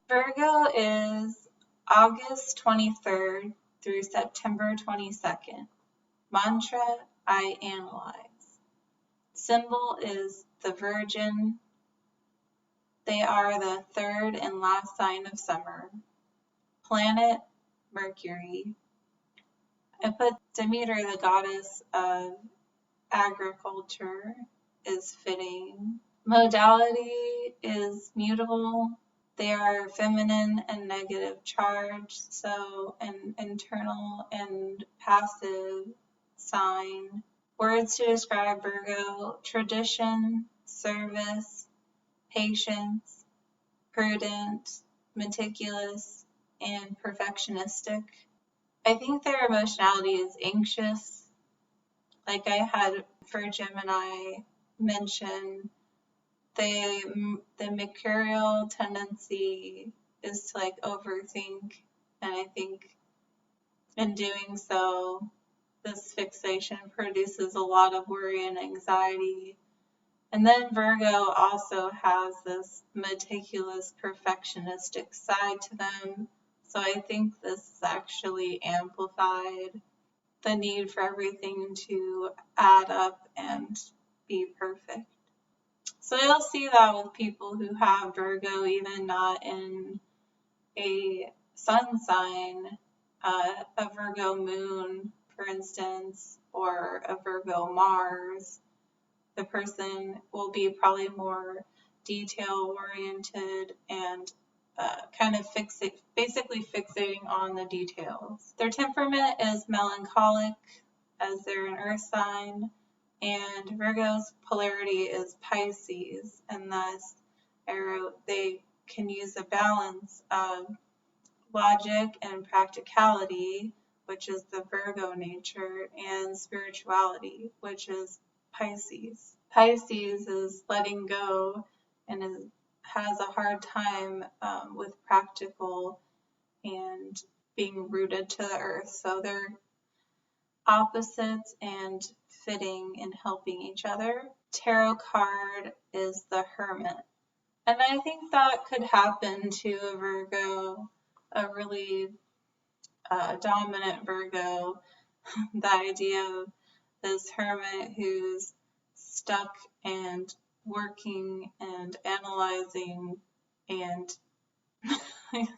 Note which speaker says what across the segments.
Speaker 1: Virgo is August 23rd through September 22nd. Mantra, I analyze. Symbol is the Virgin. They are the third and last sign of summer. Planet, Mercury. I put Demeter, the goddess of agriculture, is fitting. Modality is mutable. They are feminine and negative charge, so an internal and passive sign. Words to describe Virgo: tradition, service, patience, prudent, meticulous, and perfectionistic. I think their emotionality is anxious. Like I had for Gemini mention, the mercurial tendency is to like overthink, and I think in doing so, this fixation produces a lot of worry and anxiety. And then Virgo also has this meticulous, perfectionistic side to them. So I think this is actually amplified, the need for everything to add up and be perfect. So you'll see that with people who have Virgo, even not in a sun sign, a Virgo moon, for instance, or a Virgo Mars. The person will be probably more detail-oriented and kind of basically fixating on the details. Their temperament is melancholic, as they're an earth sign, and Virgo's polarity is Pisces, and thus they can use a balance of logic and practicality, which is the Virgo nature, and spirituality, which is Pisces. Pisces is letting go and has a hard time with practical and being rooted to the earth. So they're opposites and fitting and helping each other. Tarot card is the Hermit. And I think that could happen to a Virgo, a really dominant Virgo, the idea of this hermit who's stuck and working and analyzing and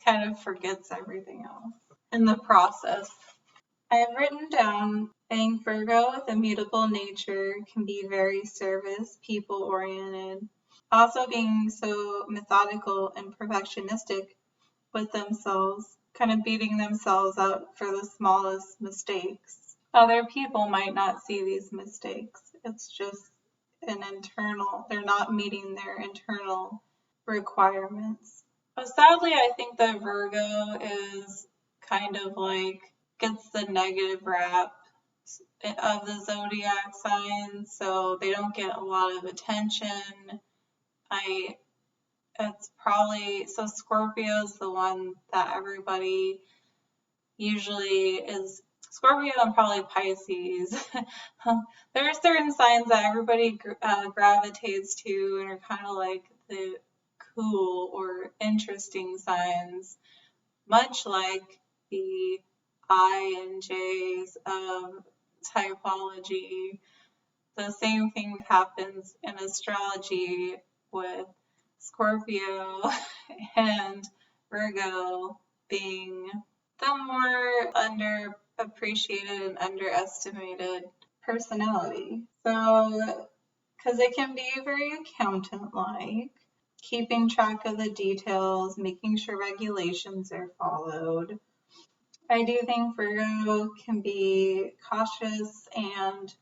Speaker 1: kind of forgets everything else in the process. I have written down, saying Virgo with a mutable nature can be very service, people-oriented, also being so methodical and perfectionistic with themselves, kind of beating themselves up for the smallest mistakes. Other people might not see these mistakes. It's just an internal, they're not meeting their internal requirements. But sadly, I think that Virgo is kind of like gets the negative rap of the zodiac signs, so they don't get a lot of attention. It's probably, so Scorpio is the one that everybody usually is, Scorpio and probably Pisces. There are certain signs that everybody gravitates to and are kind of like the cool or interesting signs, much like the I and J's of typology. The same thing happens in astrology with Scorpio and Virgo being the more underappreciated and underestimated personality. So, because it can be very accountant-like, keeping track of the details, making sure regulations are followed. I do think Virgo can be cautious and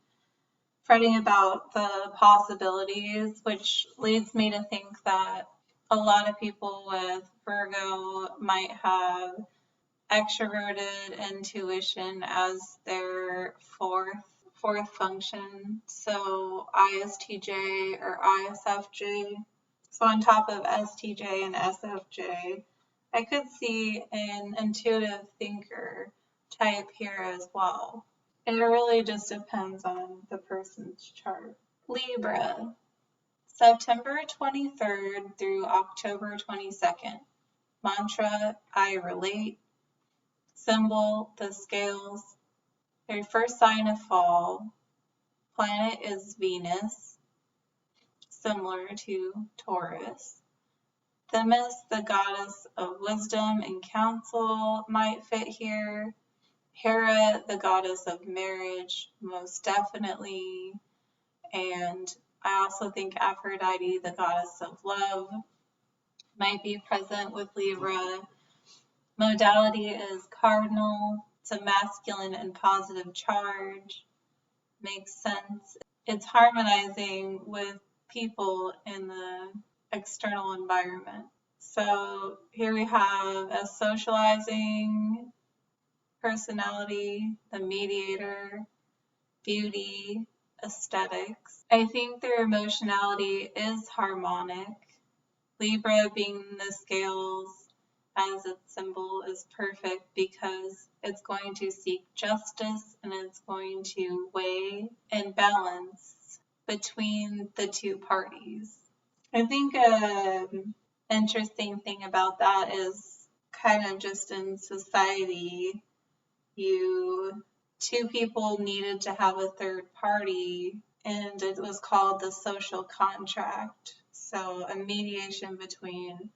Speaker 1: fretting about the possibilities, which leads me to think that a lot of people with Virgo might have extroverted intuition as their fourth function, so ISTJ or ISFJ. So on top of STJ and SFJ, I could see an intuitive thinker type here as well. It really just depends on the person's chart. Libra, September 23rd through October 22nd. Mantra, I relate. Symbol, the scales. Their first sign of fall. Planet is Venus, similar to Taurus. Themis, the goddess of wisdom and counsel, might fit here. Hera, the goddess of marriage, most definitely. And I also think Aphrodite, the goddess of love, might be present with Libra. Modality is cardinal. It's a masculine and positive charge. Makes sense. It's harmonizing with people in the external environment. So here we have a socializing personality, the mediator, beauty, aesthetics. I think their emotionality is harmonic. Libra being the scales as its symbol is perfect because it's going to seek justice and it's going to weigh and balance between the two parties. I think an interesting thing about that is kind of just in society, two people needed to have a third party, and it was called the social contract. So a mediation between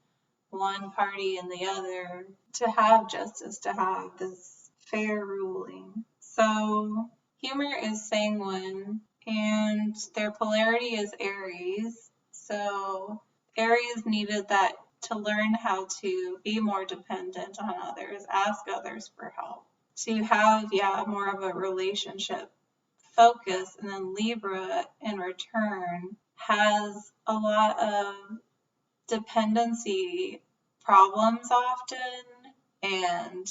Speaker 1: one party and the other to have justice, to have this fair ruling. So humor is sanguine, and their polarity is Aries. So Aries needed that to learn how to be more dependent on others, ask others for help, to have, more of a relationship focus. And then Libra, in return, has a lot of dependency problems often and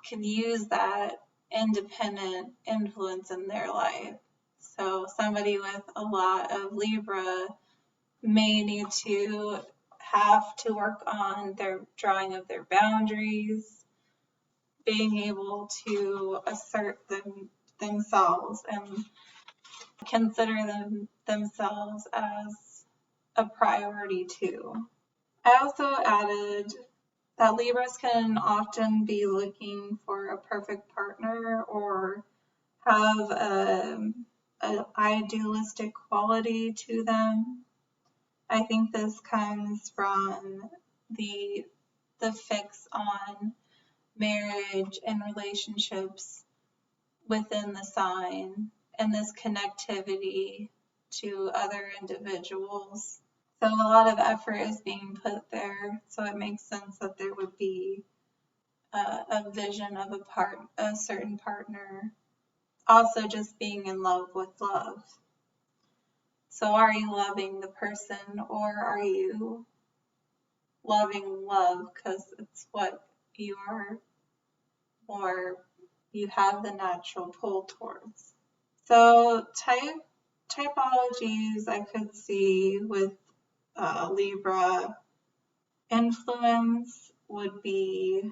Speaker 1: can use that independent influence in their life. So somebody with a lot of Libra may need to have to work on their drawing of their boundaries, being able to assert themselves and consider themselves as a priority too. I also added that Libras can often be looking for a perfect partner or have an idealistic quality to them. I think this comes from the fix on marriage and relationships within the sign and this connectivity to other individuals. So a lot of effort is being put there, so it makes sense that there would be a vision of a certain partner. Also just being in love with love. So are you loving the person, or are you loving love because it's what you are, or you have the natural pull towards? So typologies I could see with Libra influence would be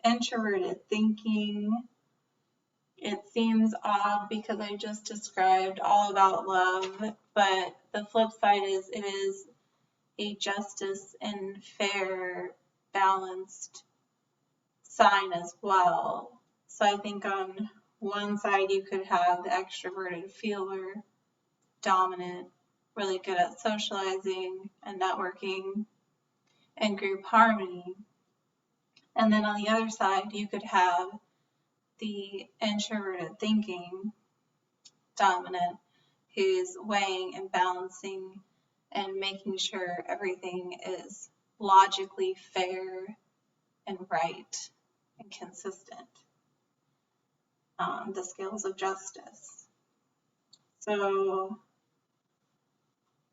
Speaker 1: introverted thinking. It seems odd because I just described all about love, but the flip side is it is a justice and fair, balanced sign as well. So I think on one side you could have the extroverted feeler, dominant, really good at socializing and networking and group harmony. And then on the other side you could have the introverted thinking, dominant, who's weighing and balancing and making sure everything is logically fair and right and consistent. The scales of justice. So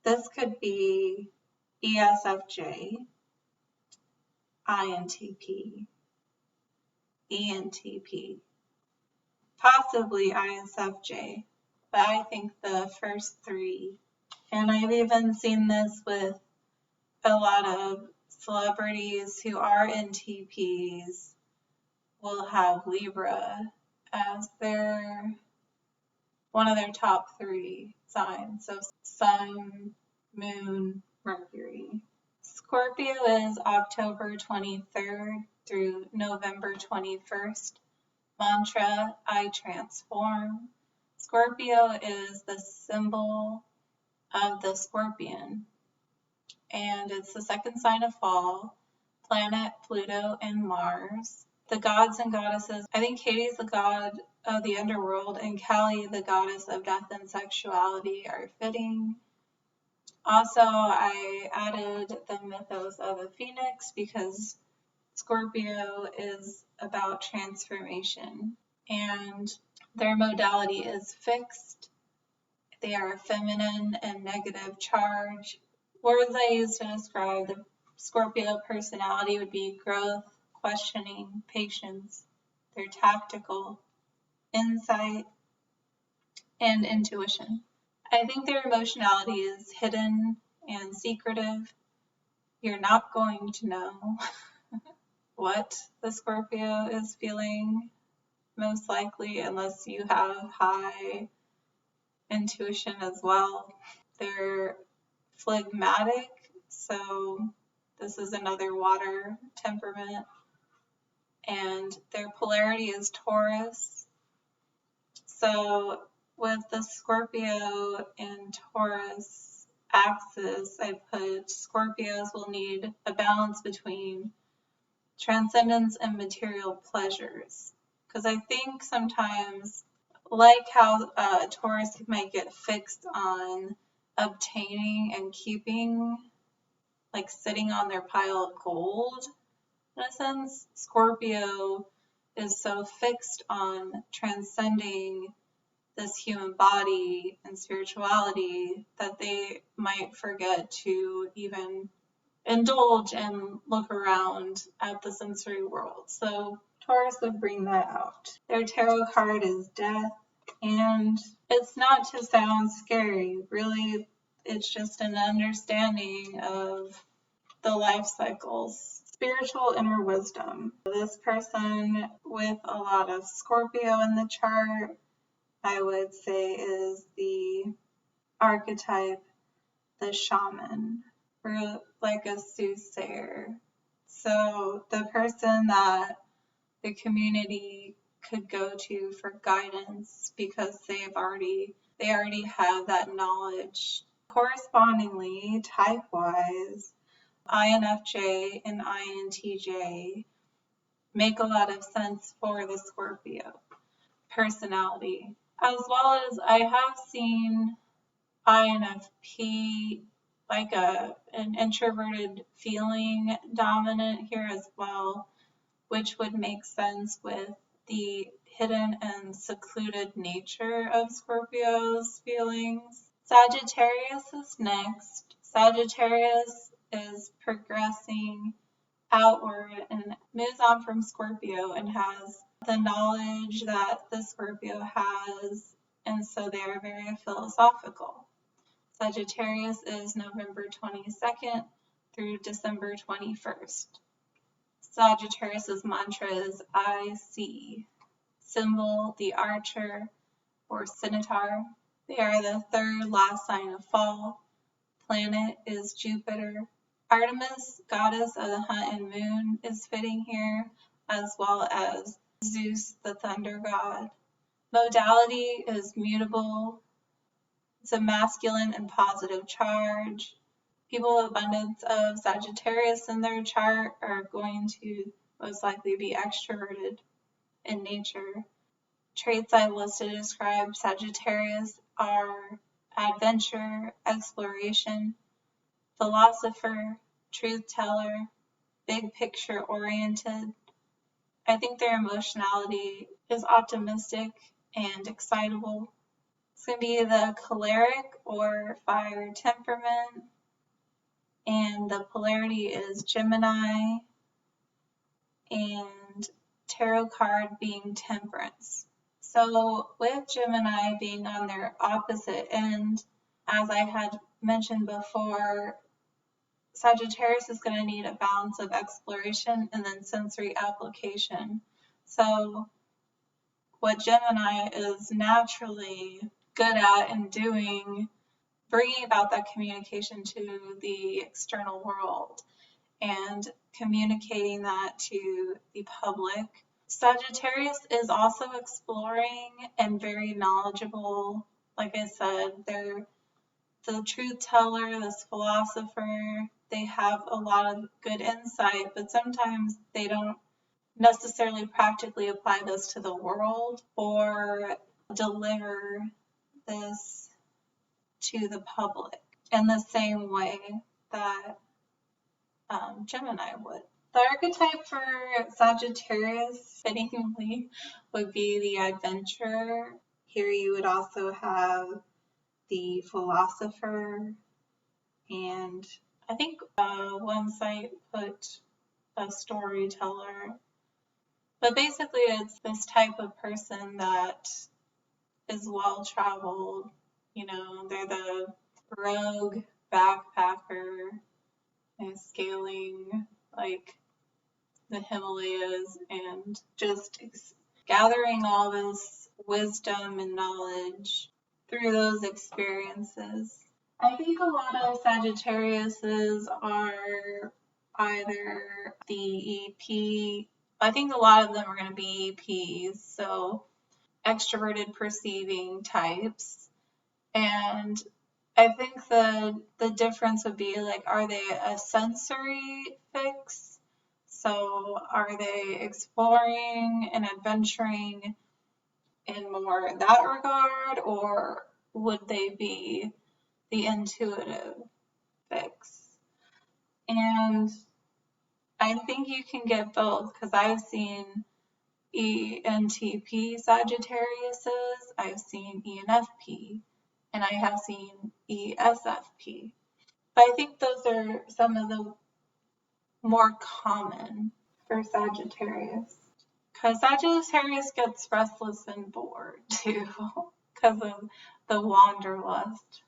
Speaker 1: this could be ESFJ, INTP, ENTP, possibly ISFJ, but I think the first three. And I've even seen this with a lot of celebrities who are NTPs will have Libra as one of their top three signs. So Sun, Moon, Mercury. Scorpio is October 23rd through November 21st. Mantra, I transform. Scorpio is the symbol of the scorpion, and it's the second sign of fall. Planet, Pluto, and Mars. The gods and goddesses, I think Katie's the god of the underworld and Kali the goddess of death and sexuality are fitting. Also, I added the mythos of a phoenix because Scorpio is about transformation, and their modality is fixed. They are feminine and negative charge. Words I use to describe the Scorpio personality would be growth, questioning, patience. They're tactical, insight, and intuition. I think their emotionality is hidden and secretive. You're not going to know what the Scorpio is feeling, most likely, unless you have high intuition as well. They're phlegmatic, so this is another water temperament, and their polarity is Taurus. So with the Scorpio and Taurus axis, I put Scorpios will need a balance between transcendence and material pleasures, because I think sometimes, like how Taurus might get fixed on obtaining and keeping, like sitting on their pile of gold, in a sense, Scorpio is so fixed on transcending this human body and spirituality that they might forget to even indulge and look around at the sensory world. So Taurus would bring that out. Their tarot card is Death, and it's not to sound scary. Really, it's just an understanding of the life cycles. Spiritual inner wisdom. This person with a lot of Scorpio in the chart, I would say, is the archetype, the shaman, or like a soothsayer. So the person that the community could go to for guidance because they already have that knowledge. Correspondingly, type-wise, INFJ and INTJ make a lot of sense for the Scorpio personality, as well as I have seen INFP, like an introverted feeling dominant here as well, which would make sense with the hidden and secluded nature of Scorpio's feelings. Sagittarius is next. Sagittarius is progressing outward and moves on from Scorpio and has the knowledge that the Scorpio has, and so they are very philosophical. Sagittarius is November 22nd through December 21st. Sagittarius's mantra is I see. Symbol, the archer or scimitar. They are the third last sign of fall. Planet is Jupiter. Artemis, goddess of the hunt and moon, is fitting here, as well as Zeus, the thunder god. Modality is mutable. It's a masculine and positive charge. People with abundance of Sagittarius in their chart are going to most likely be extroverted in nature. Traits I listed to describe Sagittarius are adventure, exploration, philosopher, truth teller, big picture oriented. I think their emotionality is optimistic and excitable. It's going to be the choleric or fire temperament, and the polarity is Gemini, and tarot card being Temperance. So with Gemini being on their opposite end, as I had mentioned before, Sagittarius is going to need a balance of exploration and then sensory application. So what Gemini is naturally good at and doing, bringing about that communication to the external world. and communicating that to the public. Sagittarius is also exploring and very knowledgeable. Like I said, they're the truth teller, this philosopher. They have a lot of good insight, but sometimes they don't necessarily practically apply this to the world or deliver this to the public in the same way that Gemini would. The archetype for Sagittarius, fittingly, would be the adventurer. Here you would also have the philosopher, and I think one site put a storyteller. But basically, it's this type of person that is well-traveled. You know, they're the rogue backpacker and scaling like the Himalayas and just gathering all this wisdom and knowledge through those experiences. I think a lot of Sagittariuses are either the EP. I think a lot of them are going to be EPs, so extroverted perceiving types. And I think the difference would be like, are they a sensory fix? So are they exploring and adventuring in more that regard, or would they be the intuitive fix? And I think you can get both, because I've seen ENTP Sagittariuses, I've seen ENFP, and I have seen ESFP. But I think those are some of the more common for Sagittarius. Because Sagittarius gets restless and bored too, because of the wanderlust.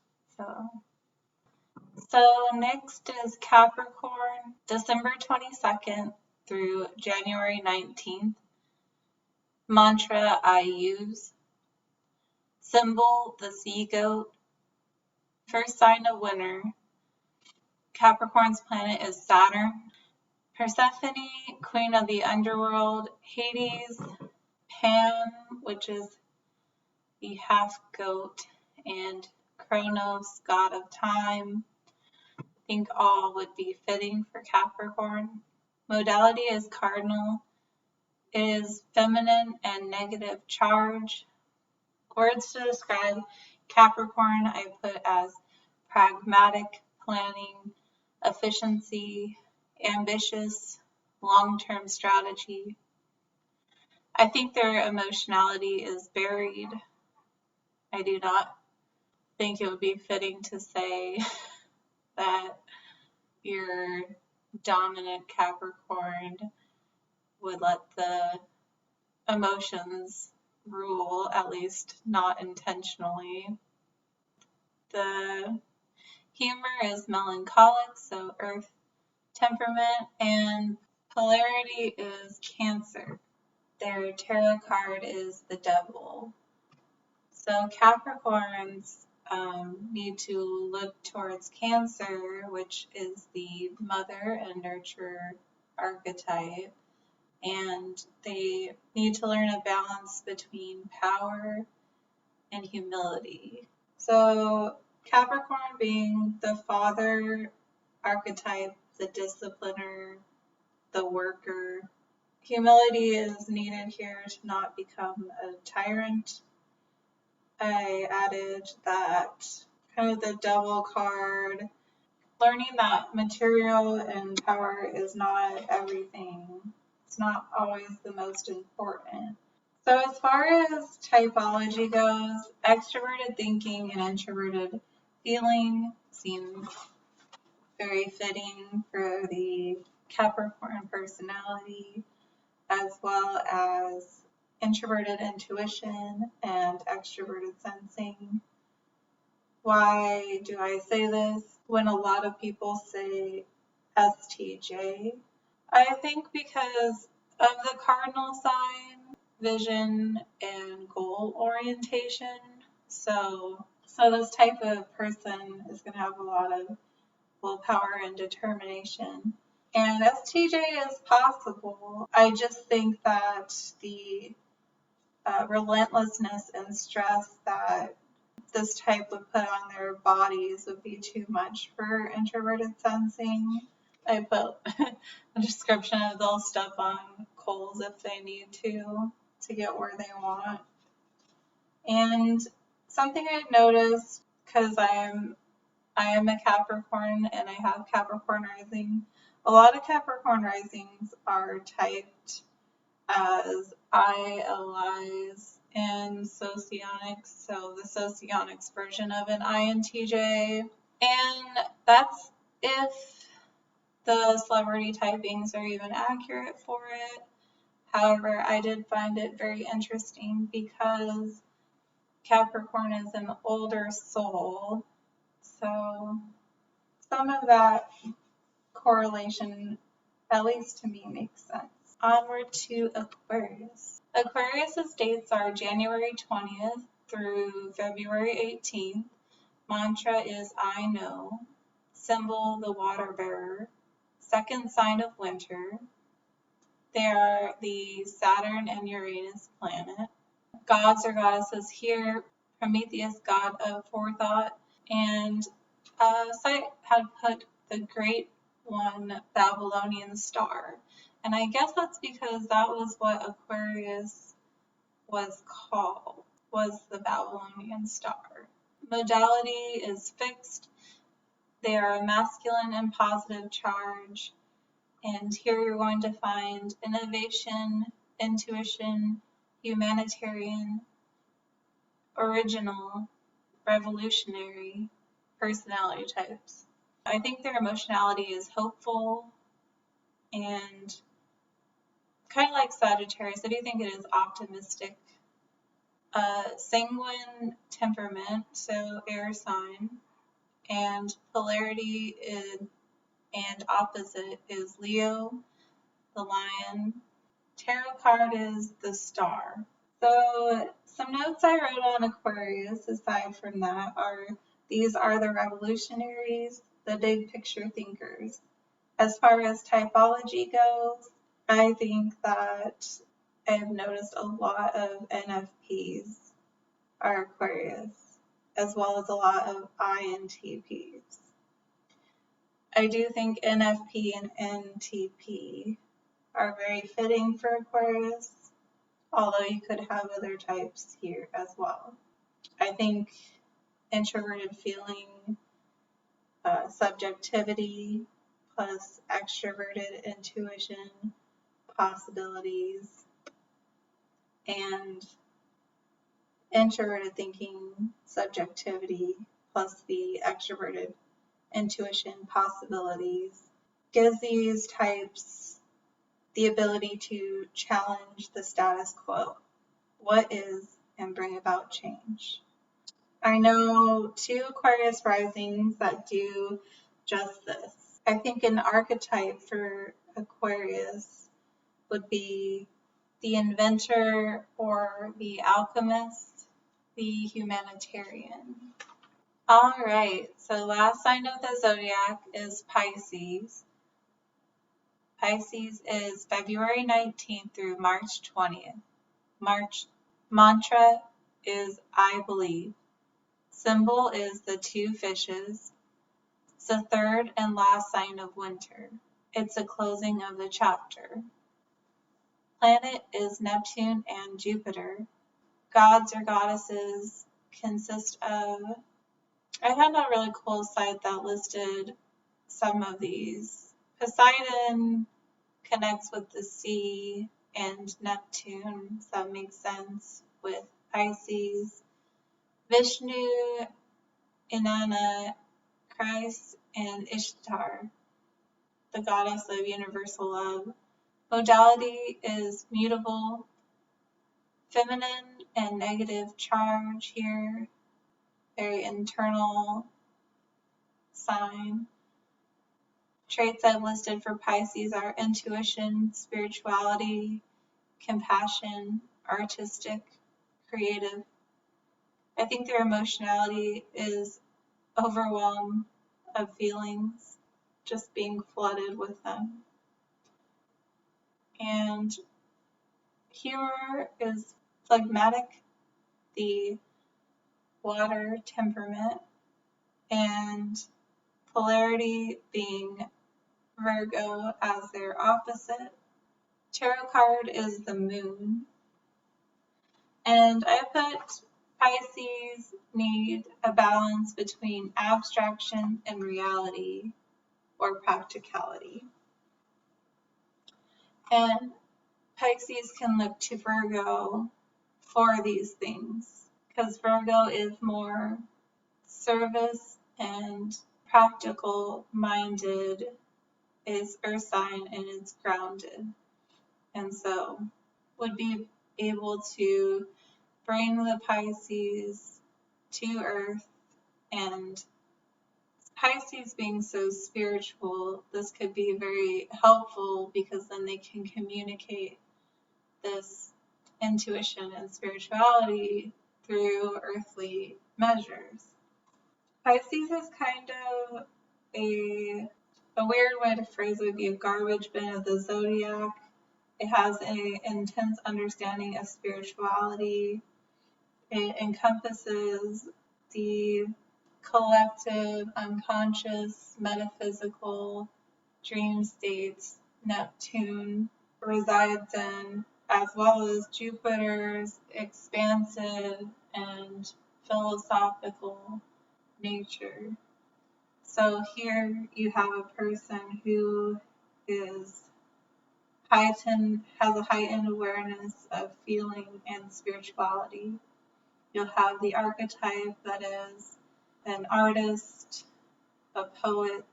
Speaker 1: So next is Capricorn, December 22nd through January 19th. Mantra I use. Symbol, the sea goat. First sign of winter. Capricorn's planet is Saturn. Persephone, queen of the underworld. Hades, Pan, which is the half goat, and Kronos, god of time. I think all would be fitting for Capricorn. Modality is cardinal. It is feminine and negative charge. Words to describe Capricorn I put as pragmatic, planning, efficiency, ambitious, long-term strategy. I think their emotionality is buried. I do not think it would be fitting to say that your dominant Capricorn would let the emotions rule, at least not intentionally. The humor is melancholic, so earth temperament, and polarity is Cancer. Their tarot card is the Devil. So Capricorns need to look towards Cancer, which is the mother and nurturer archetype, and they need to learn a balance between power and humility. So Capricorn being the father archetype, the discipliner, the worker. Humility is needed here to not become a tyrant. I added that kind of the Devil card, learning that material and power is not everything. It's not always the most important. So as far as typology goes, extroverted thinking and introverted feeling seem very fitting for the Capricorn personality, as well as introverted intuition and extroverted sensing. Why do I say this when a lot of people say STJ? I think because of the cardinal sign, vision, and goal orientation. So this type of person is going to have a lot of willpower and determination. And STJ is possible. I just think that the relentlessness and stress that this type would put on their bodies would be too much for introverted sensing. I put a description of they'll step on coals if they need to get where they want. And something I noticed, because I am a Capricorn and I have Capricorn rising, a lot of Capricorn risings are typed as ILIs and socionics, so the socionics version of an INTJ. And that's if the celebrity typings are even accurate for it. However, I did find it very interesting because Capricorn is an older soul, so some of that correlation, at least to me, makes sense. Onward to Aquarius. Aquarius's dates are January 20th through February 18th. Mantra is I know. Symbol, the water bearer. Second sign of winter. They are the Saturn and Uranus planet. Gods or goddesses here. Prometheus, god of forethought. And Site had put the Great One Babylonian star. And I guess that's because that was what Aquarius was called, was the Babylonian star. Modality is fixed. They are a masculine and positive charge. And here you're going to find innovation, intuition, humanitarian, original, revolutionary personality types. I think their emotionality is hopeful and kind of like Sagittarius. I do think it is optimistic. Sanguine temperament, so air sign, and polarity and opposite is Leo, the lion. Tarot card is the star. So some notes I wrote on Aquarius aside from that are these are the revolutionaries, the big picture thinkers. As far as typology goes, I think that I've noticed a lot of NFPs are Aquarius, as well as a lot of INTPs. I do think NFP and NTP are very fitting for Aquarius, although you could have other types here as well. I think introverted feeling, subjectivity, plus extroverted intuition, possibilities, and introverted thinking, subjectivity, plus the extroverted intuition, possibilities, gives these types the ability to challenge the status quo. What is and bring about change. I know 2 Aquarius risings that do just this. I think an archetype for Aquarius would be the inventor or the alchemist, the humanitarian. All right, so last sign of the zodiac is Pisces. Pisces is February 19th through March 20th. Mantra is I believe. Symbol is the 2 fishes. It's the third and last sign of winter. It's a closing of the chapter. Planet is Neptune and Jupiter. Gods or goddesses consist of, I found a really cool site that listed some of these. Poseidon connects with the sea and Neptune, so that makes sense with Pisces. Vishnu, Inanna, Christ, and Ishtar, the goddess of universal love. Modality is mutable, feminine and negative charge here, very internal sign. Traits I've listed for Pisces are intuition, spirituality, compassion, artistic, creative. I think their emotionality is overwhelm of feelings. just being flooded with them. And humor is phlegmatic, the water temperament, and polarity being Virgo as their opposite. Tarot card is the moon. And I put Pisces need a balance between abstraction and reality or practicality. And Pisces can look to Virgo for these things because Virgo is more service and practical minded, is earth sign and is grounded. And so would be able to bring the Pisces to earth, and Pisces being so spiritual, this could be very helpful because then they can communicate this intuition and spirituality through earthly measures. Pisces is kind of a weird way to phrase it would be a garbage bin of the zodiac. It has an intense understanding of spirituality. It encompasses the collective, unconscious, metaphysical dream states Neptune resides in, as well as Jupiter's expansive and philosophical nature. So here you have a person who is has a heightened awareness of feeling and spirituality. You'll have the archetype that is an artist, a poet,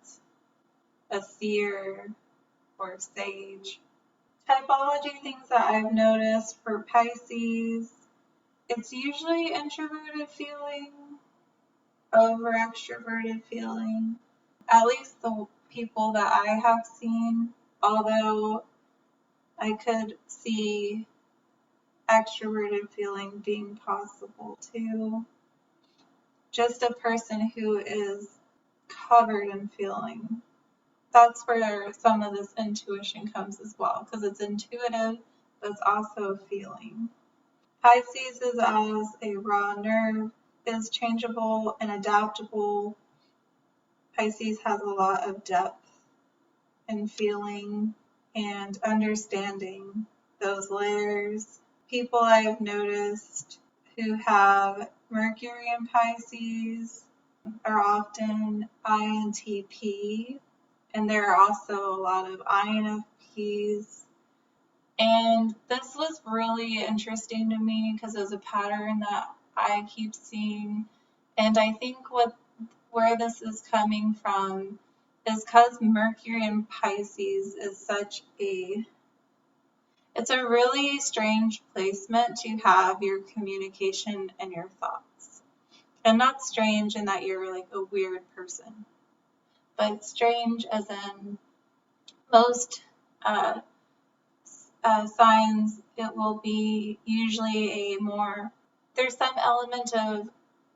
Speaker 1: a seer, or sage. Typology things that I've noticed for Pisces, it's usually introverted feeling over extroverted feeling. At least the people that I have seen, although I could see extroverted feeling being possible too. Just a person who is covered in feeling. That's where some of this intuition comes as well, because it's intuitive, but it's also feeling. Pisces is as a raw nerve, is changeable and adaptable. Pisces has a lot of depth in feeling and understanding those layers. People I've noticed who have Mercury in Pisces are often INTP, and there are also a lot of INFPs. And this was really interesting to me because there's a pattern that I keep seeing, and I think where this is coming from is because Mercury in Pisces is such it's a really strange placement to have your communication and your thoughts. And not strange in that you're like a weird person, but strange as in most signs, it will be usually there's some element of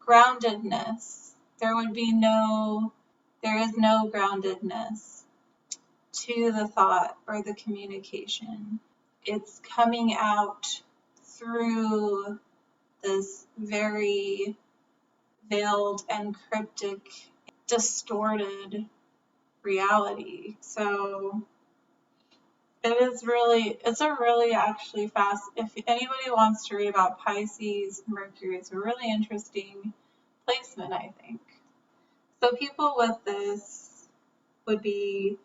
Speaker 1: groundedness. There is no groundedness to the thought or the communication. It's coming out through this very veiled and cryptic, distorted reality. So it's a really actually fast, if anybody wants to read about Pisces, Mercury, it's a really interesting placement, I think. So people with this would be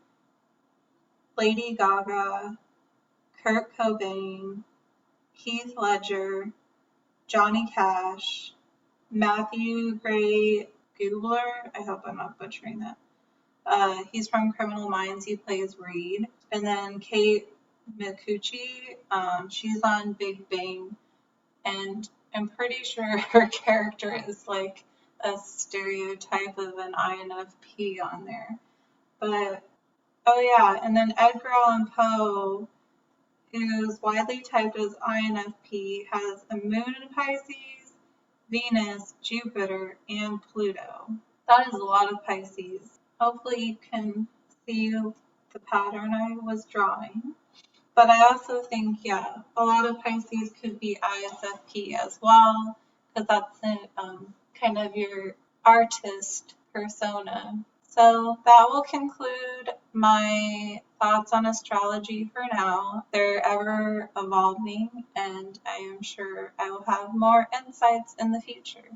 Speaker 1: Lady Gaga, Kurt Cobain, Heath Ledger, Johnny Cash, Matthew Gray Gubler, I hope I'm not butchering that. He's from Criminal Minds, he plays Reed. And then Kate Micucci, she's on Big Bang, and I'm pretty sure her character is like a stereotype of an INFP on there. But, oh yeah, and then Edgar Allan Poe, who's widely typed as INFP, has a moon in Pisces, Venus, Jupiter, and Pluto. That is a lot of Pisces. Hopefully you can see the pattern I was drawing. But I also think, yeah, a lot of Pisces could be ISFP as well, because that's kind of your artist persona. So that will conclude my thoughts on astrology for now. They're ever evolving, and I am sure I will have more insights in the future.